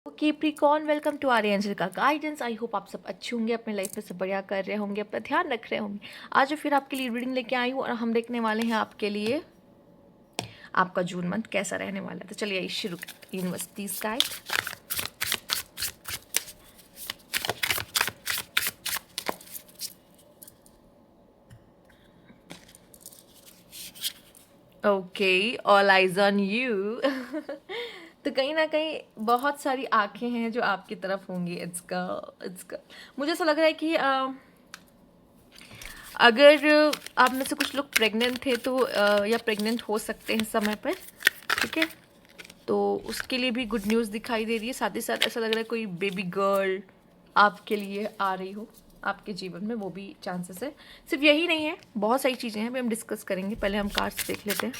Capricorn, welcome to our angel का guidance. I hope आप सब अच्छे होंगे, अपने लाइफ में सब बढ़िया कर रहे होंगे, अपना ध्यान रख रहे होंगे। आज फिर आपके लिए रीडिंग लेके आई हूँ और हम देखने वाले हैं आपके लिए आपका जून मंथ कैसा रहने वाला है। तो चलिए शुरू करते हैं। University guide, okay, all eyes on you. तो कहीं ना कहीं बहुत सारी आंखें हैं जो आपकी तरफ होंगी। इट्स का मुझे ऐसा लग रहा है कि अगर आप में से कुछ लोग प्रेग्नेंट थे तो या प्रेग्नेंट हो सकते हैं समय पर, ठीक है, तो उसके लिए भी गुड न्यूज़ दिखाई दे रही है। साथ ही साथ ऐसा लग रहा है कोई बेबी गर्ल आपके लिए आ रही हो आपके जीवन में, वो भी चांसेस है। सिर्फ यही नहीं है, बहुत सारी चीज़ें हैं, अभी हम डिस्कस करेंगे। पहले हम कार्ड्स देख लेते हैं।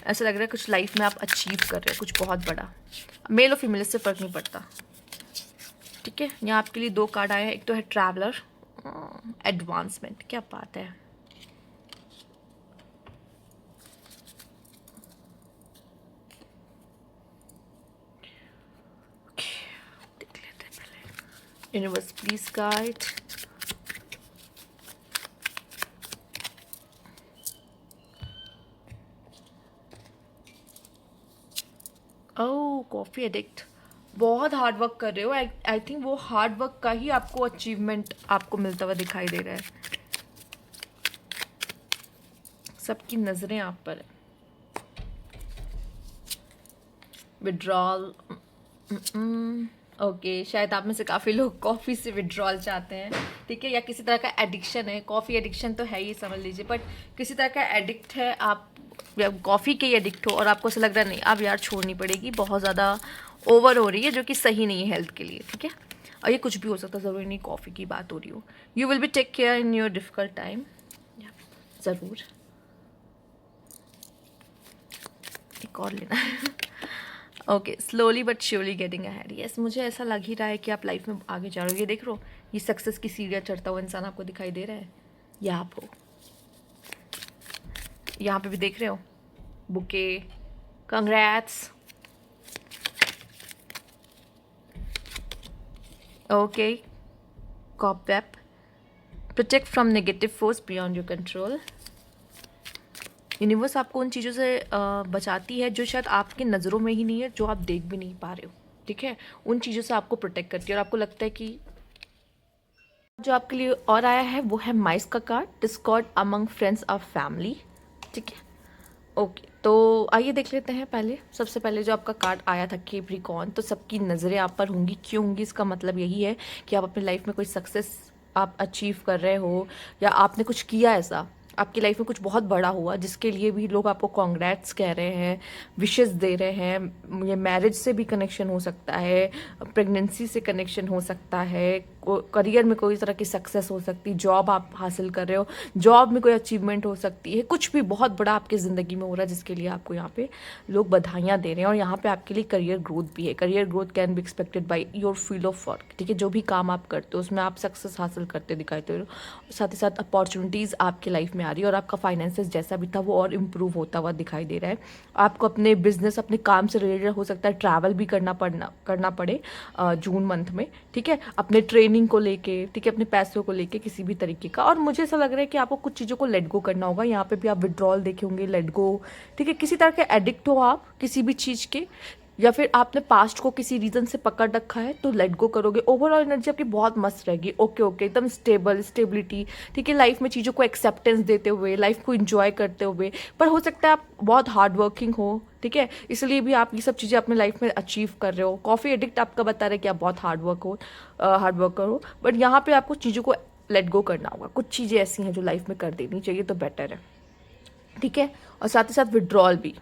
ऐसा लग रहा है कुछ लाइफ में आप अचीव कर रहे हैं, कुछ बहुत बड़ा। मेल और फीमेल से फ़र्क नहीं पड़ता, ठीक है। यहाँ आपके लिए दो कार्ड आए हैं। एक तो है ट्रैवलर, एडवांसमेंट, क्या बात है। देख लेते हैं पहले। Universe please guide. Oh, coffee addict, बहुत हार्ड वर्क कर रहे हो। आई थिंक वो हार्ड वर्क का ही आपको अचीवमेंट आपको मिलता हुआ दिखाई दे रहा है। सबकी नज़रें आप पर है। विड्रॉल, ओके, शायद आप में से काफ़ी लोग कॉफ़ी से विड्रॉल चाहते हैं, ठीक है, या किसी तरह का एडिक्शन है। कॉफ़ी एडिक्शन तो है ही, समझ लीजिए, बट किसी तरह का एडिक्ट है आप, या कॉफ़ी के ही एडिक्ट हो और आपको ऐसा लग रहा है नहीं अब यार छोड़नी पड़ेगी, बहुत ज़्यादा ओवर हो रही है, जो कि सही नहीं है हेल्थ के लिए, ठीक है। और ये कुछ भी हो सकता है, ज़रूरी नहीं कॉफ़ी की बात हो रही हो। You will be take care in your difficult time, ज़रूर। एक और लेना है। Okay, slowly but surely getting ahead. Yes, मुझे ऐसा लग ही रहा है कि आप लाइफ में आगे जा रहे हो। ये देख रहे हो, ये सक्सेस की सीढ़ियाँ चढ़ता हुआ इंसान आपको दिखाई दे रहा है। ये आप हो। यहाँ पे भी देख रहे हो बुके, कंग्रेट्स। ओके, कॉपवेप, protect from negative force beyond your control. Universe आपको उन चीज़ों से बचाती है जो शायद आपकी नज़रों में ही नहीं है, जो आप देख भी नहीं पा रहे हो, ठीक है। उन चीज़ों से आपको प्रोटेक्ट करती है और आपको लगता है कि जो आपके लिए और आया है वो है माइस का card, Discord among friends of family, ठीक है। ओके, तो आइए देख लेते हैं। पहले सबसे पहले जो आपका कार्ड आया था कैप्रिकॉर्न, तो सबकी नज़रें आप पर होंगी। क्यों होंगी? इसका मतलब यही है कि आप अपनी लाइफ में कोई सक्सेस आप अचीव कर रहे हो, या आपने कुछ किया ऐसा, आपकी लाइफ में कुछ बहुत बड़ा हुआ जिसके लिए भी लोग आपको कॉन्ग्रेट्स कह रहे हैं, विशेस दे रहे हैं। ये मैरिज से भी कनेक्शन हो सकता है, प्रेगनेंसी से कनेक्शन हो सकता है, करियर में कोई तरह की सक्सेस हो सकती है, जॉब आप हासिल कर रहे हो, जॉब में कोई अचीवमेंट हो सकती है, कुछ भी बहुत बड़ा आपकी ज़िंदगी में हो रहा है जिसके लिए आपको यहाँ पे लोग बधाइयाँ दे रहे हैं। और यहाँ पे आपके लिए करियर ग्रोथ भी है। Career growth can be expected by your field of work, ठीक है। जो भी काम आप करते हो उसमें आप सक्सेस हासिल करते दिखाई दे रहे हो। साथ ही साथ अपॉर्चुनिटीज़ आपकी लाइफ में आ रही है और आपका फाइनेंसेस जैसा भी था वो और इम्प्रूव होता हुआ दिखाई दे रहा है। आपको अपने बिजनेस, अपने काम से रिलेटेड हो सकता है ट्रैवल भी करना पड़े जून मंथ में, ठीक है, अपने ट्रेनिंग को लेके, ठीक है, अपने पैसों को लेके, किसी भी तरीके का। और मुझे ऐसा लग रहा है कि आपको कुछ चीज़ों को लेट गो करना होगा। यहाँ पे भी आप विड्रॉल देखे होंगे, लेट गो, ठीक है। किसी तरह के एडिक्ट हो आप किसी भी चीज़ के, या फिर आपने पास्ट को किसी रीज़न से पकड़ रखा है, तो लेट गो करोगे। ओवरऑल एनर्जी आपकी बहुत मस्त रहेगी। ओके ओके, एकदम स्टेबिलिटी, ठीक है। लाइफ में चीज़ों को एक्सेप्टेंस देते हुए, लाइफ को इंजॉय करते हुए। पर हो सकता है आप बहुत हार्ड वर्किंग हो, ठीक है, इसलिए भी आप ये सब चीज़ें अपने लाइफ में अचीव कर रहे हो। कॉफ़ी एडिक्ट आपका बता रहे कि आप बहुत हार्ड वर्कर हो, बट यहाँ पे आपको चीज़ों को लेट गो करना होगा। कुछ चीज़ें ऐसी हैं जो लाइफ में कर देनी चाहिए, तो बेटर है, ठीक है। और साथ ही साथ विड्रॉल भी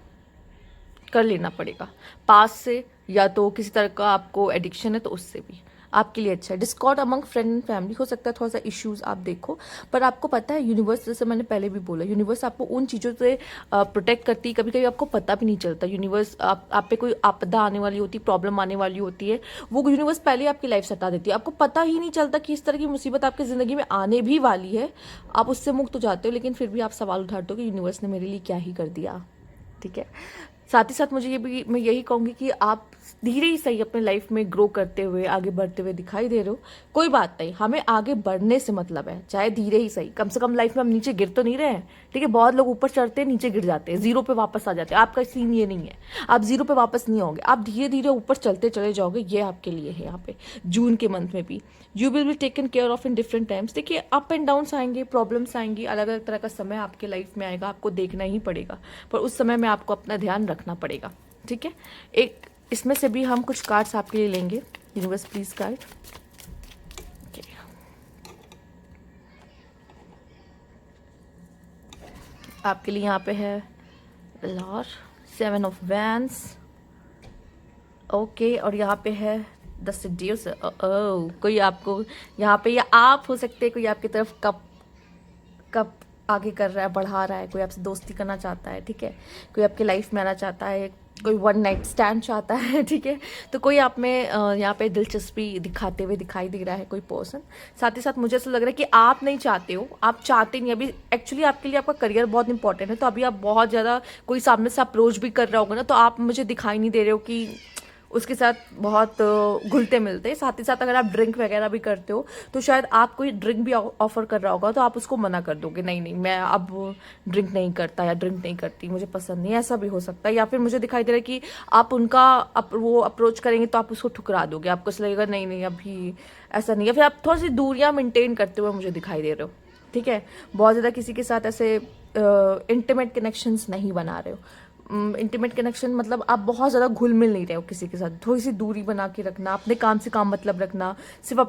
कर लेना पड़ेगा पास से, या तो किसी तरह का आपको एडिक्शन है तो उससे भी आपके लिए अच्छा है। Discord among friend and family हो सकता है, थोड़ा सा इश्यूज आप देखो, पर आपको पता है यूनिवर्स, जैसे मैंने पहले भी बोला, यूनिवर्स आपको उन चीज़ों से प्रोटेक्ट करती है। कभी कभी आपको पता भी नहीं चलता। यूनिवर्स आप पे कोई आपदा आने वाली होती है, प्रॉब्लम आने वाली होती है, वो यूनिवर्स पहले आपकी लाइफ से हटा देती है। आपको पता ही नहीं चलता कि इस तरह की मुसीबत आपकी ज़िंदगी में आने भी वाली है। आप उससे मुक्त हो जाते हो, लेकिन फिर भी आप सवाल उठाते हो कि यूनिवर्स ने मेरे लिए क्या ही कर दिया, ठीक है। साथ ही साथ मुझे ये भी मैं यही कहूँगी कि आप धीरे ही सही अपने लाइफ में ग्रो करते हुए आगे बढ़ते हुए दिखाई दे रहे हो, कोई बात नहीं, हमें आगे बढ़ने से मतलब है, चाहे धीरे ही सही, कम से कम लाइफ में हम नीचे गिर तो नहीं रहे हैं। ठीक है, बहुत लोग ऊपर चढ़ते हैं नीचे गिर जाते हैं, जीरो पे वापस आ जाते हैं। आपका सीन ये नहीं है, आप जीरो पे वापस नहीं आओगे, आप धीरे धीरे ऊपर चलते चले जाओगे। ये आपके लिए है यहाँ पे जून के मंथ में भी। You will be taken care of in different times. देखिए, अप एंड डाउन्स आएंगे, प्रॉब्लम्स आएंगी, अलग अलग तरह का समय आपके लाइफ में आएगा, आपको देखना ही पड़ेगा, पर उस समय में आपको अपना ध्यान रखना पड़ेगा। ठीक है, एक इसमें से भी हम कुछ कार्ड्स आपके लिए लेंगे। Universe please guide. आपके लिए यहाँ पे है लॉर, 7 ऑफ वैंस, ओके, और यहाँ पे है द सेड्यूसर। कोई आपको यहाँ पे, या आप हो सकते हैं कोई आपकी तरफ कप कप आगे कर रहा है, बढ़ा रहा है, कोई आपसे दोस्ती करना चाहता है। ठीक है, कोई आपके लाइफ में आना चाहता है, कोई वन नाइट स्टैंड चाहता है। ठीक है, तो कोई आप में यहाँ पे दिलचस्पी दिखाते हुए दिखाई दे रहा है कोई पर्सन। साथ ही साथ मुझे ऐसा लग रहा है कि आप नहीं चाहते हो, आप चाहते नहीं अभी, एक्चुअली आपके लिए आपका करियर बहुत इंपॉर्टेंट है, तो अभी आप बहुत ज़्यादा कोई सामने से अप्रोच भी कर रहा होगा ना, तो आप मुझे दिखाई नहीं दे रहे हो कि उसके साथ बहुत घुलते मिलते। साथ ही साथ अगर आप ड्रिंक वगैरह भी करते हो तो शायद आप कोई ड्रिंक भी ऑफर कर रहा होगा, तो आप उसको मना कर दोगे, नहीं नहीं मैं अब ड्रिंक नहीं करता या ड्रिंक नहीं करती, मुझे पसंद नहीं, ऐसा भी हो सकता है। या फिर मुझे दिखाई दे रहा है कि आप उनका वो अप्रोच करेंगे तो आप उसको ठुकरा दोगे, आपको ऐसा लगेगा नहीं नहीं अभी ऐसा नहीं है, फिर आप थोड़ी सी दूरियाँ मेंटेन करते हुए मुझे दिखाई दे रहे हो। ठीक है, बहुत ज़्यादा किसी के साथ ऐसे इंटीमेट कनेक्शंस नहीं बना रहे हो। इंटीमेट कनेक्शन मतलब आप बहुत ज़्यादा घुल मिल नहीं रहे हो किसी के साथ, थोड़ी सी दूरी बना के रखना, अपने काम से काम मतलब रखना, सिर्फ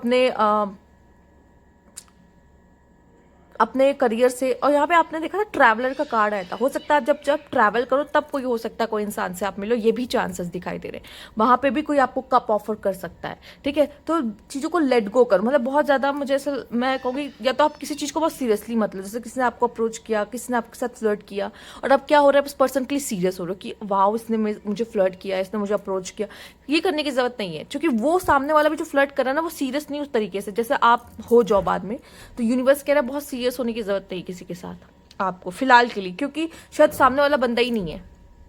अपने करियर से। और यहाँ पे आपने देखा था ट्रैवलर का कार्ड आया था, हो सकता है जब जब ट्रैवल करो तब कोई हो सकता है कोई इंसान से आप मिलो, ये भी चांसेस दिखाई दे रहे हैं। वहाँ पे भी कोई आपको कप ऑफर कर सकता है। ठीक है, तो चीज़ों को लेट गो करो, मतलब बहुत ज़्यादा मुझे ऐसा मैं कहूँगी, या तो आप किसी चीज़ को बहुत सीरियसली मतलब, जैसे किसी ने आपको अप्रोच किया, किसी ने आपके साथ फ्लर्ट किया, और अब क्या हो रहा है, उस पर्सन के लिए सीरियस हो रहा है कि वाह इसने मुझे फ्लर्ट किया, इसने मुझे अप्रोच किया। ये करने की जरूरत नहीं है, क्योंकि वो सामने वाला भी जो फ्लर्ट कर रहा है ना, वो सीरियस नहीं उस तरीके से जैसे आप हो जाओ बाद में। तो यूनिवर्स कह रहा है बहुत सीरियस होने की जरूरत नहीं किसी के साथ आपको फिलहाल के लिए, क्योंकि शायद सामने वाला बंदा ही नहीं है।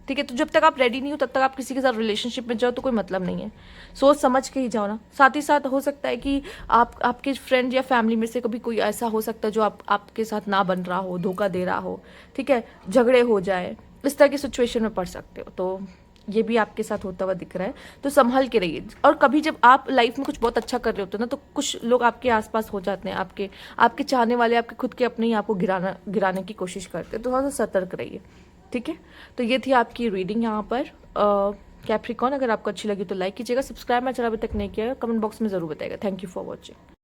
ठीक है, तो जब तक आप रेडी नहीं हो तब तक आप किसी के साथ रिलेशनशिप में जाओ तो कोई मतलब नहीं है, सोच समझ के ही जाओ ना। साथ ही साथ हो सकता है कि आपके फ्रेंड या फैमिली में से कभी कोई ऐसा हो सकता है जो आपके साथ ना बन रहा हो, धोखा दे रहा हो। ठीक है, झगड़े हो जाए, इस तरह की सिचुएशन में पड़ सकते हो, तो ये भी आपके साथ होता हुआ दिख रहा है, तो संभल के रहिए। और कभी जब आप लाइफ में कुछ बहुत अच्छा कर रहे होते हो ना, तो कुछ लोग आपके आसपास हो जाते हैं, आपके चाहने वाले, आपके खुद के अपने ही आपको गिराने की कोशिश करते हैं, तो थोड़ा सा सतर्क रहिए। ठीक है, तो ये थी आपकी रीडिंग यहाँ पर कैप्रिकॉर्न। अगर आपको अच्छी लगी तो लाइक कीजिएगा, सब्सक्राइब मेरा चैनल अभी तक नहीं किया, कमेंट बॉक्स में जरूर बताइएगा। Thank you for watching.